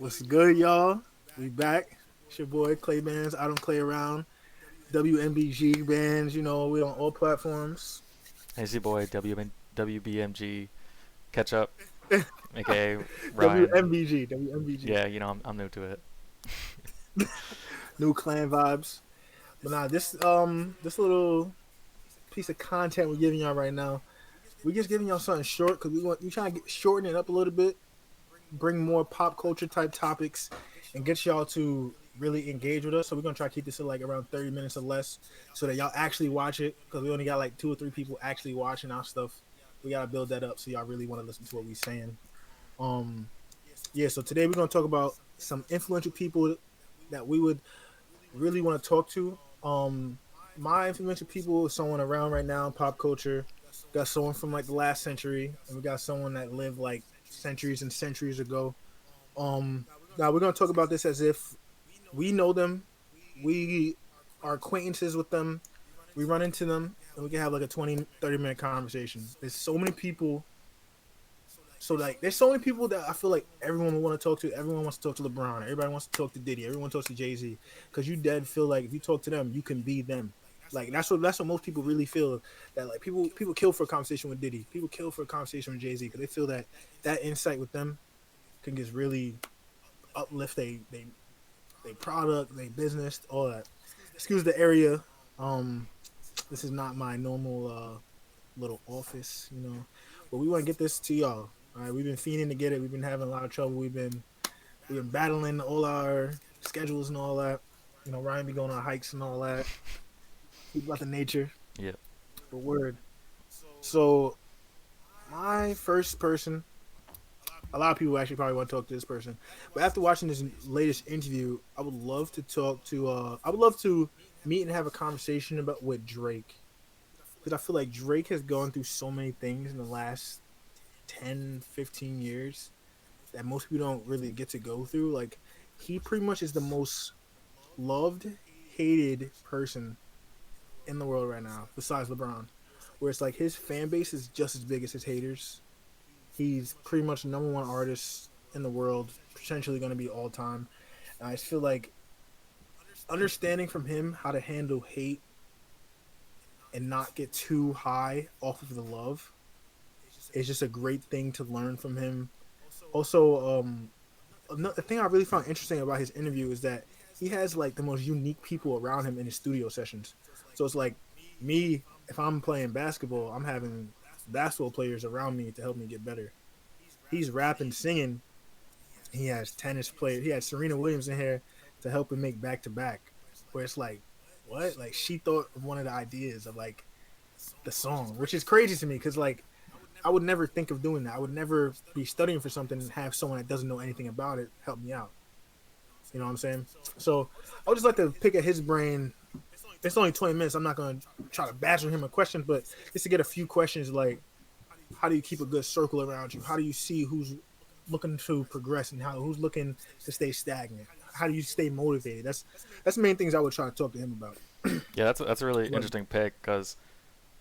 What's good, y'all? We back. It's your boy Clay Bands. I don't play around. WMBG bands. We on all platforms. Hey, Z boy, WBMG, catch up, aka Ryan. WMBG. WMBG. Yeah, I'm new to it. New clan vibes. But nah, this little piece of content we're giving y'all right now, we're just giving y'all something short because we trying to shorten it up a little bit, bring more pop culture type topics, and get y'all to really engage with us. So we're gonna try to keep this to like around 30 minutes or less, so that y'all actually watch it. Because we only got like 2 or 3 people actually watching our stuff. We gotta build that up so y'all really want to listen to what we're saying. Um, yeah. So today we're gonna talk about some influential people that we would really want to talk to. My influential people is someone around right now in pop culture. Got someone from like the last century, and we got someone that lived like centuries and centuries ago. Now we're gonna talk about this as if we know them, we are acquaintances with them, we run into them, and we can have like a 20, 30 minute conversation. There's so many people. So like, there's so many people that I feel like everyone will want to talk to. Everyone wants to talk to LeBron. Everybody wants to talk to Diddy. Everyone talks to Jay Z because you dead feel like if you talk to them, you can be them. Like that's what most people really feel. That like people kill for a conversation with Diddy. People kill for a conversation with Jay Z because they feel that that insight with them can just really uplift they product, they business, all that. Excuse the area. Um, this is not my normal little office. But we want to get this to y'all. All right, we've been fiending to get it. We've been having a lot of trouble. We've been battling all our schedules and all that. Ryan be going on hikes and all that. He's about the nature. Yep. But word. So my first person, a lot of people actually probably want to talk to this person. But after watching this latest interview, I would love to talk to. I would love to meet and have a conversation about with Drake, because I feel like Drake has gone through so many things in the last 10, 15 years that most people don't really get to go through. Like, he pretty much is the most loved, hated person in the world right now, besides LeBron. Where it's like his fan base is just as big as his haters. He's pretty much the number one artist in the world, potentially going to be all time. And I just feel like understanding from him how to handle hate and not get too high off of the love is just a great thing to learn from him. Also, the thing I really found interesting about his interview is that he has like the most unique people around him in his studio sessions. So it's like me, if I'm playing basketball, I'm having basketball players around me to help me get better. He's rapping, singing. He has tennis players. He had Serena Williams in here to help him make back to back. Where it's like, what? Like, she thought of one of the ideas of like the song, which is crazy to me because like I would never think of doing that. I would never be studying for something and have someone that doesn't know anything about it help me out. You know what I'm saying? So I would just like to pick at his brain. It's only 20 minutes. I'm not going to try to badger him a question, but just to get a few questions like, how do you keep a good circle around you? How do you see who's looking to progress and who's looking to stay stagnant? How do you stay motivated? That's the main things I would try to talk to him about. Yeah, that's a really But interesting pick because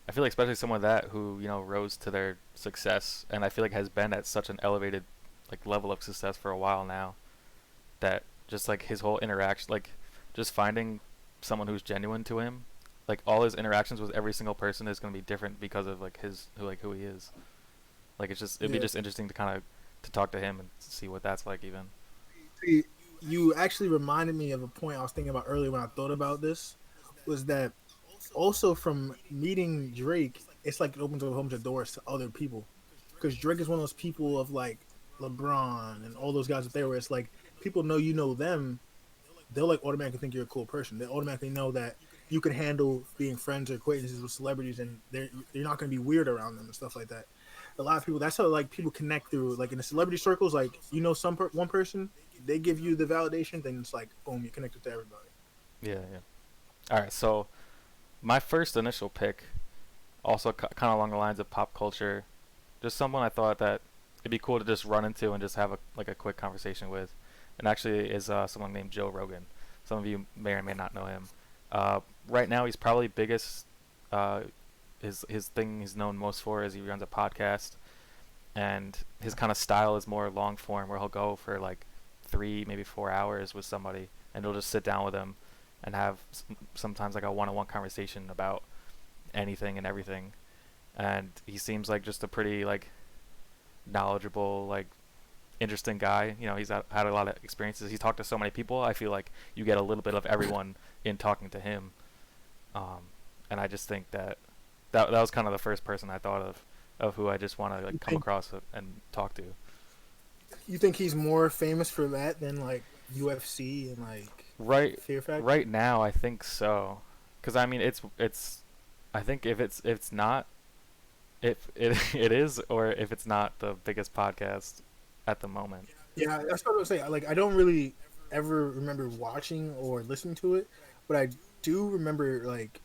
I feel like especially someone like that who rose to their success and I feel like has been at such an elevated like level of success for a while now that just like his whole interaction, like just finding someone who's genuine to him, like all his interactions with every single person is gonna be different because of like who he is. Like it'd be yeah, just interesting to kind of to talk to him and see what that's like even. see, you actually reminded me of a point I was thinking about earlier when I thought about this. Was that also from meeting Drake, it's like it opens up a whole bunch of doors to other people. Because Drake is one of those people of like LeBron and all those guys up there where it's like people know you know them, they'll like automatically think you're a cool person. They automatically know that you can handle being friends or acquaintances with celebrities and you're not going to be weird around them and stuff like that. A lot of people, that's how like people connect through like in the celebrity circles, like one person, they give you the validation, then it's like boom, you're connected to everybody. Yeah, yeah. All right, so my first initial pick, also kind of along the lines of pop culture, just someone I thought that it'd be cool to just run into and just have a quick conversation with, and actually is someone named Joe Rogan. Some of you may or may not know him. Right now, he's probably biggest. Uh, his thing he's known most for is he runs a podcast, and his kind of style is more long form, where he'll go for like 3, maybe 4 hours with somebody, and he'll just sit down with them and have sometimes like a one-on-one conversation about anything and everything. And he seems like just a pretty like knowledgeable, like interesting guy. You know, he's had a lot of experiences. He's talked to so many people. I feel like you get a little bit of everyone in talking to him. Um, and I just think that was kind of the first person I thought of who I just want to like You come think across and talk to. you think he's more famous for that than like UFC and like Right, Fear Factor? right now I think so, because I mean it's I think if it's not, if it it is, or if it's not the biggest podcast at the moment. Yeah, that's what I was saying. Like, I don't really ever remember watching or listening to it, but I do remember like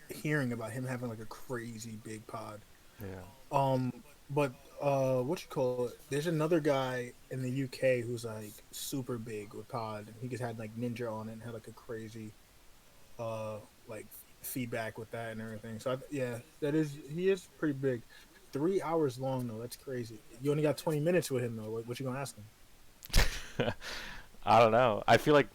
hearing about him having like a crazy big pod. Yeah. Um, but what you call it? There's another guy in the UK who's like super big with pod, and he just had like Ninja on it and had like a crazy like feedback with that and everything. So yeah, that is he is pretty big. 3 hours long though. That's crazy. You only got 20 minutes with him though. What you gonna ask him? I don't know. I feel like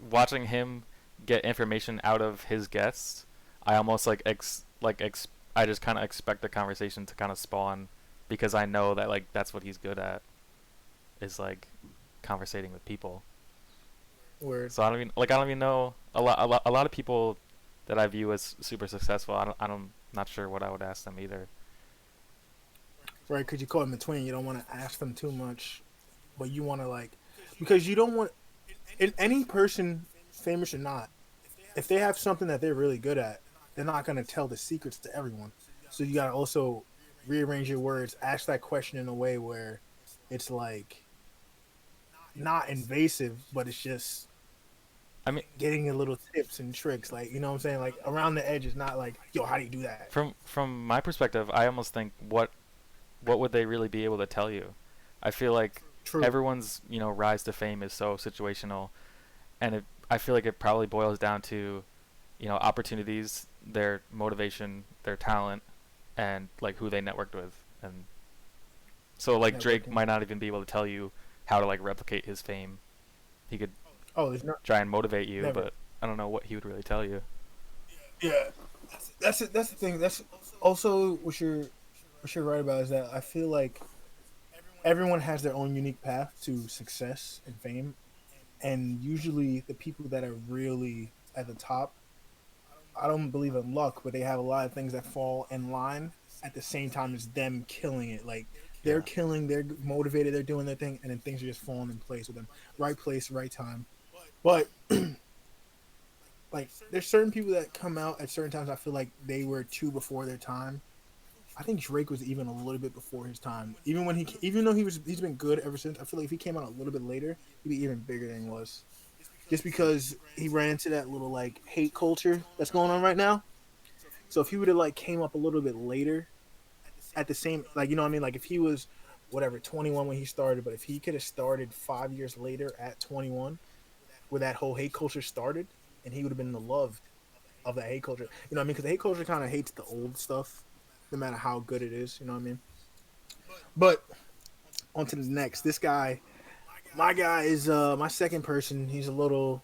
watching him get information out of his guests. I almost I just kind of expect the conversation to kind of spawn, because I know that like that's what he's good at, is like conversating with people. Where So I don't even know a lot of people that I view as super successful. I don't not sure what I would ask them either. right? Because you caught in between. You don't want to ask them too much, but you want to like because you don't want in any person, famous or not, if they have something that they're really good at, they're not gonna tell the secrets to everyone. So you gotta also rearrange your words, ask that question in a way where it's like not invasive, but it's just I mean, getting a little tips and tricks, like you know what I'm saying, like around the edges, not like yo, how do you do that? from my perspective, I almost think what would they really be able to tell you? I feel like True. everyone's rise to fame is so situational, and I feel like it probably boils down to opportunities, their motivation, their talent, and like who they networked with. And so like Drake Networking. might not even be able to tell you how to like replicate his fame. He could Oh, there's not try and motivate you, never. but I don't know what he would really tell you. Yeah, that's it. That's the thing. That's also what you're right about is that I feel like everyone has their own unique path to success and fame, and usually the people that are really at the top, I don't believe in luck, but they have a lot of things that fall in line at the same time as them killing it. Like they're Yeah. killing, they're motivated, they're doing their thing, and then things are just falling in place with them. Right place, right time. But like there's certain people that come out at certain times. I feel like they were too before their time. I think Drake was even a little bit before his time. Even though he's been good ever since. I feel like if he came out a little bit later, he'd be even bigger than he was. Just because he ran into that little like hate culture that's going on right now. So if he would have like came up a little bit later, at the same like you know what I mean, like if he was whatever 21 when he started, but if he could have started 5 years later at 21, where that whole hate culture started, and he would have been the loved of that hate culture. You know what I mean? Because the hate culture kind of hates the old stuff, no matter how good it is. You know what I mean? But on to the next. This guy, my guy is my second person. He's a little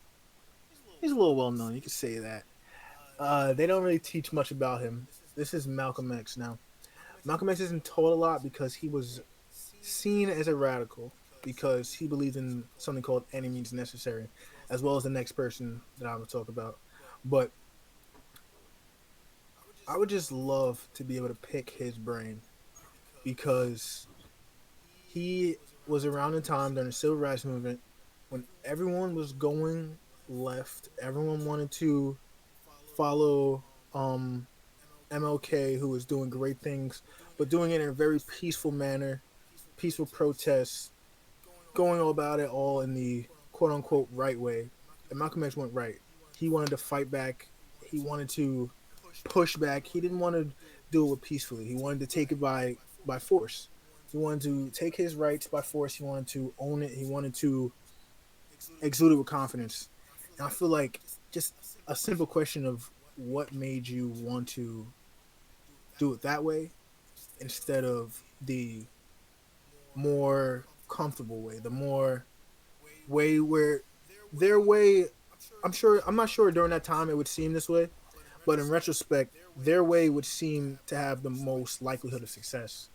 well known. You could say that. They don't really teach much about him. This is Malcolm X. Now, Malcolm X isn't taught a lot because he was seen as a radical because he believed in something called any means necessary, as well as the next person that I'm gonna talk about. But I would just love to be able to pick his brain because he was around the time during the civil rights movement when everyone was going left. Everyone wanted to follow MLK, who was doing great things, but doing it in a very peaceful manner, peaceful protests, going all about it all in the quote unquote right way. And Malcolm X went right. He wanted to fight back. He wanted to push back. He didn't want to do it peacefully. He wanted to take it by force. He wanted to take his rights by force. He wanted to own it. He wanted to exude it with confidence. And I feel like just a simple question of what made you want to do it that way instead of the more comfortable way, the more way where their way. I'm not sure during that time it would seem this way, but in retrospect, their way would seem to have the most likelihood of success,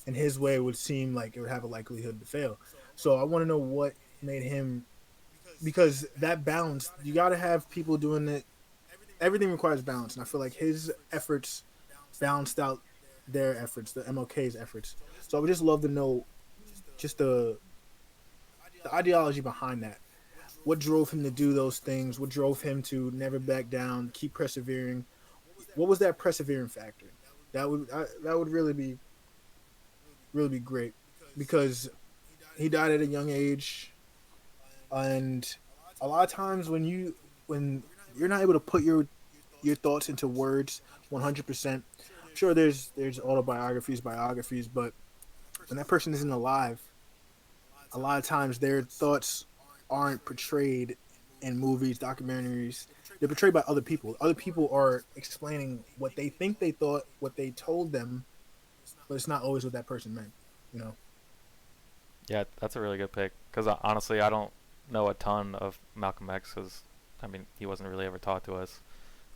and his way would seem like it would have a likelihood to fail. So I want to know what made him, because that balance, you got to have people doing it. Everything requires balance, and I feel like his efforts balanced out their efforts, the MLK's efforts. So I would just love to know just the ideology behind that. What drove him to do those things? What drove him to never back down, keep persevering? What was that persevering factor? That would really be great, because he died at a young age, and a lot of times when you're not able to put your thoughts into words 100%. I'm sure there's autobiographies, biographies, but when that person isn't alive, a lot of times their thoughts aren't portrayed in movies, documentaries. They're portrayed by other people. Other people are explaining what they think they thought, what they told them, but it's not always what that person meant. You know? Yeah, that's a really good pick. Because honestly, I don't know a ton of Malcolm X. Because I mean, he wasn't really ever taught to us.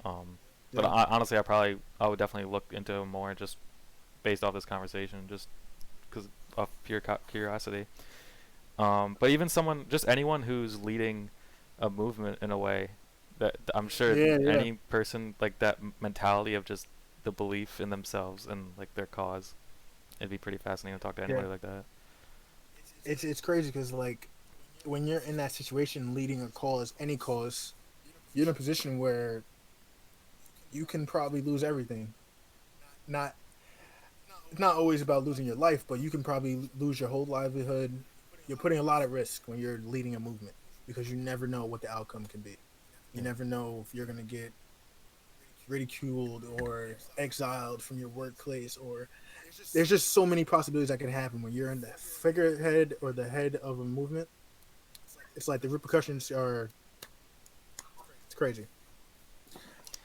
But Yeah, honestly, I would definitely look into him more just based off this conversation, just because of pure curiosity. But even someone, just anyone who's leading a movement in a way that I'm sure yeah. any person like that mentality of just the belief in themselves and like their cause, it'd be pretty fascinating to talk to Yeah. anybody like that. It's crazy because like when you're in that situation, leading a cause, any cause, you're in a position where you can probably lose everything. Not It's not always about losing your life, but you can probably lose your whole livelihood. You're putting a lot at risk when you're leading a movement, because you never know what the outcome can be. You Yeah, never know if you're going to get ridiculed or exiled from your workplace, or there's just so many possibilities that can happen when you're in the figurehead or the head of a movement. It's like the repercussions are, it's crazy.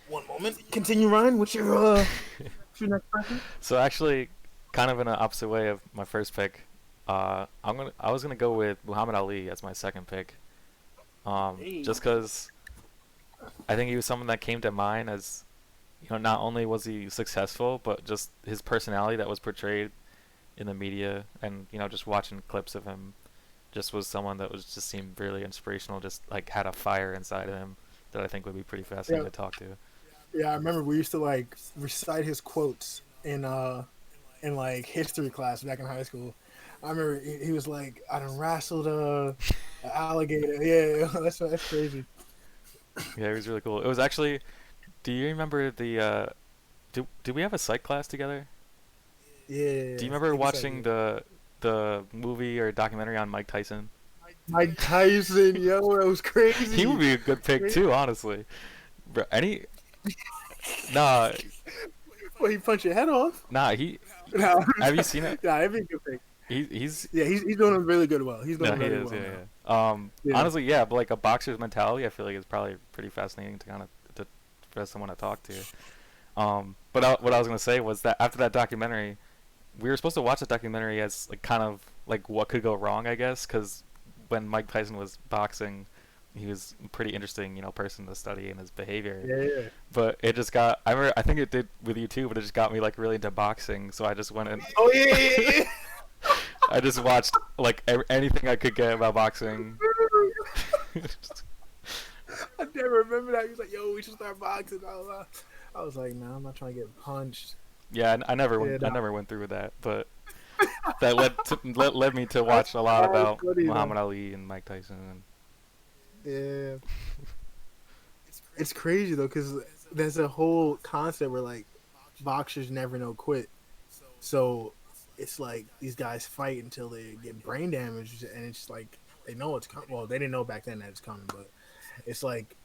One moment. Continue, Ryan. What's your next person? so actually, kind of in an opposite way of my first pick, I was gonna go with Muhammad Ali as my second pick. Hey. Just because I think he was someone that came to mind as, not only was he successful, but just his personality that was portrayed in the media, and just watching clips of him, just was someone that was just seemed really inspirational. Just like had a fire inside of him that I think would be pretty Yeah, fascinating to talk to. yeah. I remember we used to like recite his quotes in like history class back in high school. I remember he was like, "I done wrestled a alligator." Yeah, that's crazy. Yeah, it was really cool. It was actually. Do you remember the? Do we have a psych class together? Do Yeah, you remember I think so. watching Yeah. the movie or documentary on Mike Tyson? Mike Tyson, yo, that was He would crazy. be a good pick too, honestly. Bro, nah, Well, he punched your head off. nah. He No, have you seen it? yeah, that'd be a good pick. He's Yeah, he's doing really good. Well, he's no, doing he very is. well Yeah, now. yeah. Yeah, Honestly, yeah. But like a boxer's mentality, I feel like is probably pretty fascinating to kind of to for someone to talk to. But what I was gonna say was that after that documentary, we were supposed to watch the documentary as like kind of like what could go wrong, I guess, because when Mike Tyson was boxing, he was a pretty interesting, person to study in his behavior. yeah, yeah. But it just got I remember I think it did with you too, but it just got me like really into boxing. So I just went and Oh yeah, yeah, yeah. I just watched like anything I could get about boxing. I never remember that. He was like, "Yo, we should start boxing." Blah, blah, blah. I was like, "Nah, I'm not trying to get punched." Yeah, I never Yeah, I nah, never went through with that, but that led me to that's watch a lot about funny though. Muhammad Ali and Mike Tyson. And Yeah, it's crazy though, because there's a whole concept where like boxers never know quit. So it's like these guys fight until they get brain damage, and it's like they know it's coming. Well, they didn't know back then that it's coming, but it's like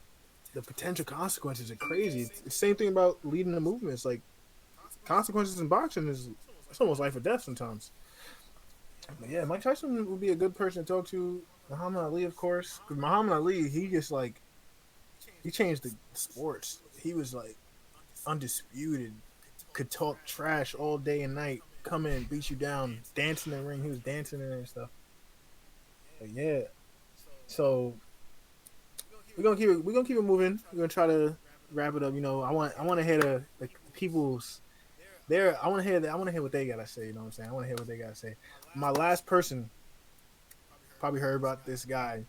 the potential consequences are crazy. It's the same thing about leading a movement. It's like consequences in boxing is it's almost life or death sometimes. But yeah, Mike Tyson would be a good person to talk to. Muhammad Ali, of course, because Muhammad Ali, he just like he changed the sports. He was like undisputed, could talk trash all day and night, come in, beat you down, dance in the ring. He was dancing in there and stuff. But yeah, so we're gonna keep it moving. We're gonna try to wrap it up. I want to hear the people's there. I want to hear what they gotta say. You know what I'm saying? I want to hear what they gotta say. My last person probably heard about this guy.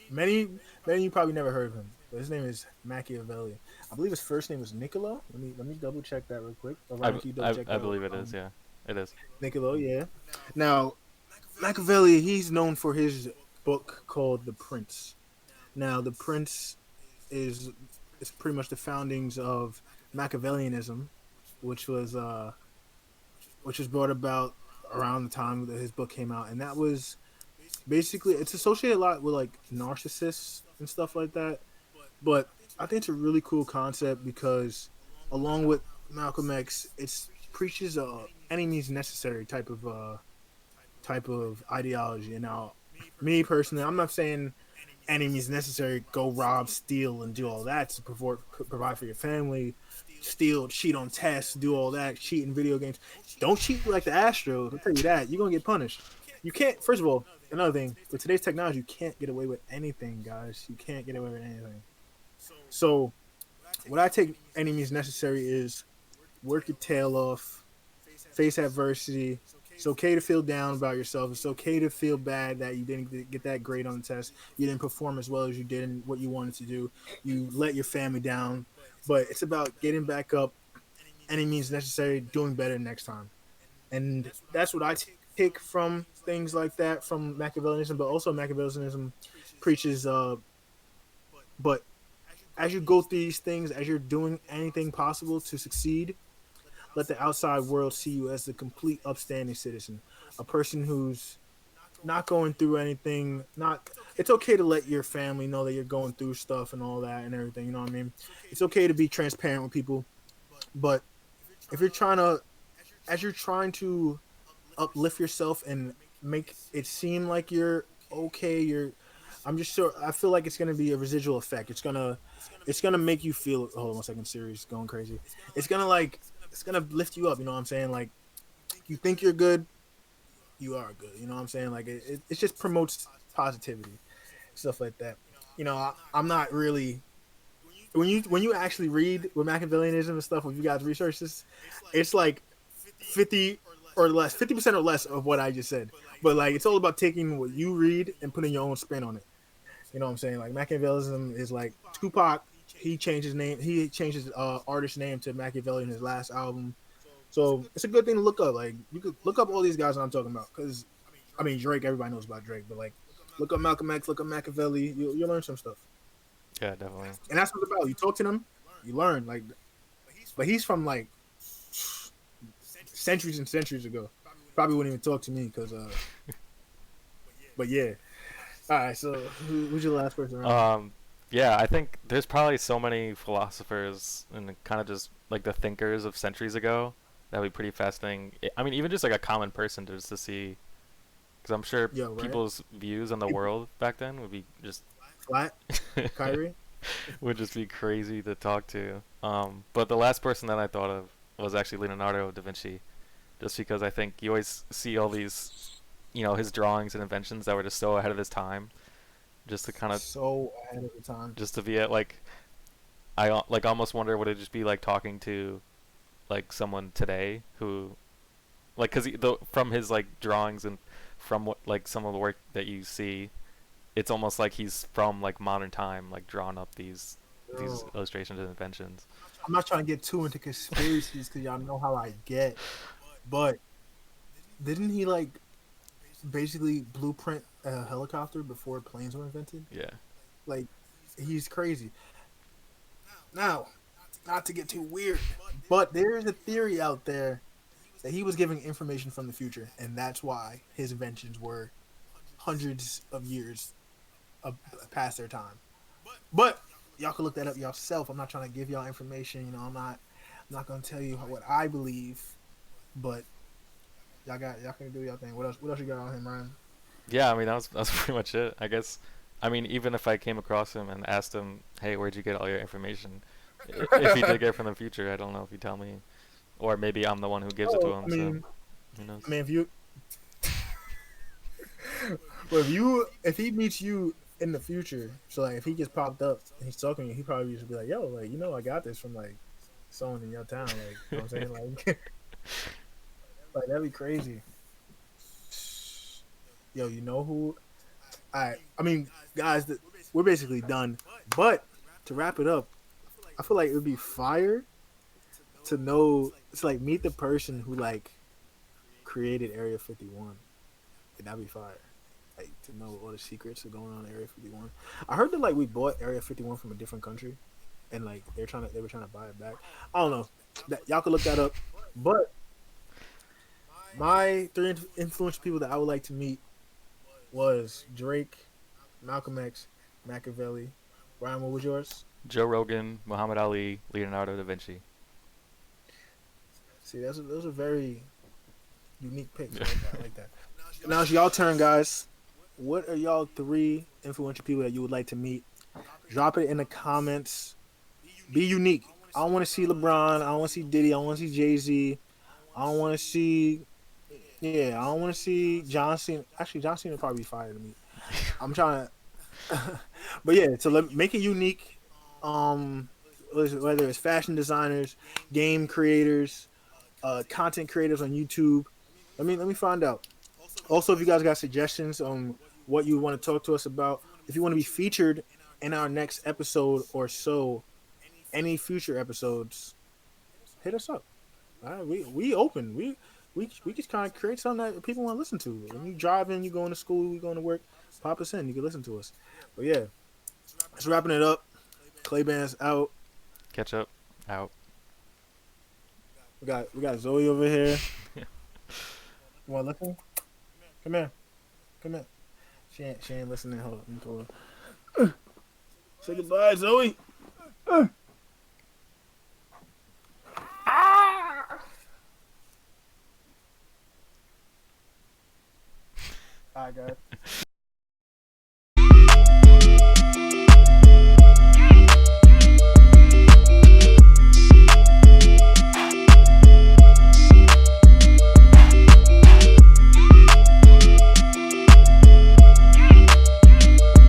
Many many of you probably never heard of him, but his name is Machiavelli. I believe his first name was Niccolo. Let me double check that real quick. Ryan, can you double check I that? believe it is. Yeah, it is. Niccolo, yeah. Now Machiavelli, he's known for his book called The Prince. Now, The Prince is is pretty much the foundings of Machiavellianism, which was uh which was brought about around the time that his book came out, and that was basically it's associated a lot with like narcissists and stuff like that. But I think it's a really cool concept because along with Malcolm X, it's preaches any means necessary type of ideology. And now, me personally, I'm not saying any means necessary go rob, steal, and do all that to provide for your family, steal, cheat on tests, do all that, cheat in video games. Don't cheat like the Astros. I'll tell you that you're gonna get punished. You can't. First of all, another thing with today's technology, you can't get away with anything, guys. You can't get away with anything. So, what I take any means necessary is work your tail off, face adversity. It's okay to feel down about yourself. It's okay to feel bad that you didn't get that grade on the test. You didn't perform as well as you did in what you wanted to do. You let your family down. But it's about getting back up any means necessary, doing better next time. And that's what I take from things like that from Machiavellianism, but also Machiavellianism preaches but as you go through these things, as you're doing anything possible to succeed, let the outside world see you as a complete upstanding citizen, a person who's not going through anything. Not It's okay to let your family know that you're going through stuff and all that and everything. You know what I mean? It's okay to be transparent with people, but if you're trying to, as you're trying to uplift yourself and make it seem like you're okay, I'm just sure I feel like it's gonna be a residual effect. It's gonna make you feel. Hold on one second, Siri's going crazy. It's gonna like it's gonna lift you up. You know what I'm saying? Like you think you're good, you are good. You know what I'm saying? Like it just promotes positivity, stuff like that. I'm not really when you actually read with Machiavellianism and stuff. When you guys research this, it's like 50% or less of what I just said. But like it's all about taking what you read and putting your own spin on it. You know what I'm saying? Like Machiavellism is like Tupac. He changed his name. He changed his artist name to Machiavelli in his last album. So it's a good thing to look up. Like you could look up all these guys I'm talking about because I mean Drake. Everybody knows about Drake, but like look up Malcolm X, look up Machiavelli. You'll learn some stuff, Yeah, definitely. and that's what it's about. You talk to them, you learn. Like, but he's from like centuries and centuries ago. Probably wouldn't even talk to me because. But yeah. All right. So who's your last person around? Um, yeah, I think there's probably so many philosophers and kind of just like the thinkers of centuries ago that would be pretty fascinating. I mean, even just like a common person to just to see, because I'm sure Yo, right? people's views on the world back then would be just Flat, Kyrie. would just be crazy to talk to. But the last person that I thought of was actually Leonardo da Vinci, just because I think you always see all these, his drawings and inventions that were just so ahead of his time, just to kind of, So ahead of the time. just to be at like, like almost wonder would it just be like talking to like someone today who, like, cause from his like drawings and from what like some of the work that you see, it's almost like he's from like modern time, like drawing up these Yo, illustrations and inventions. I'm not trying to get too into conspiracies because y'all know how I get. But didn't he like basically blueprint a helicopter before planes were invented? Yeah. Like he's crazy. Now, not to get too weird, but there is a theory out there that he was giving information from the future, and that's why his inventions were hundreds of years past their time. But y'all can look that up yourself. I'm not trying to give y'all information. I'm not gonna tell you what I believe, but y'all can do y'all thing. What else you got on him, Ryan? Yeah, I mean that was pretty much it. I guess. I mean, even if I came across him and asked him, "Hey, where'd you get all your information?" If he did get it from the future, I don't know if he'd tell me, or maybe I'm the one who gives it to Oh, him. So who knows? if you But if he meets you in the future, so like if he just popped up and he's talking to you, he probably just be like, "Yo, like I got this from like someone in your town." Like, you know what I'm saying? Like, like that'd be crazy. Yo, you know who? I mean, guys, we're basically done. But to wrap it up, I feel like it would be fire to know. It's like meet the person who like created Area 51. Like, that'd be fire. Like to know all the secrets of going on in Area 51. I heard that like we bought Area 51 from a different country, and like they were trying to buy it back. I don't know. That y'all could look that up. But my three influential people that I would like to meet was Drake, Malcolm X, Machiavelli. Ryan, what was yours? Joe Rogan, Muhammad Ali, Leonardo da Vinci. See, those are very unique picks. I like that. I like that. Now it's y'all turn, guys. What are y'all three influential people that you would like to meet? Drop it in the comments. Be unique. I don't want to see LeBron. I don't want to see Diddy. I don't want to see Jay-Z. I don't want to see. Yeah, I don't want to see John Cena. Actually, John Cena would probably be fired to me. I'm trying to, but yeah, to make it unique. Um, whether it's fashion designers, game creators, content creators on YouTube. Let me find out. Also, if you guys got suggestions on what you want to talk to us about, if you want to be featured in our next episode or so, any future episodes, hit us up. All right, we open. We just kind of create something that people want to listen to. When you driving, you going to school, you going to work, pop us in. You can listen to us. But yeah, just wrapping it up. Clay Band's out. Ketchup out. We got Zoe over here. You want to listen? Come here. Come here. She ain't listening. Hold on. Say goodbye, Zoe. All right, guys.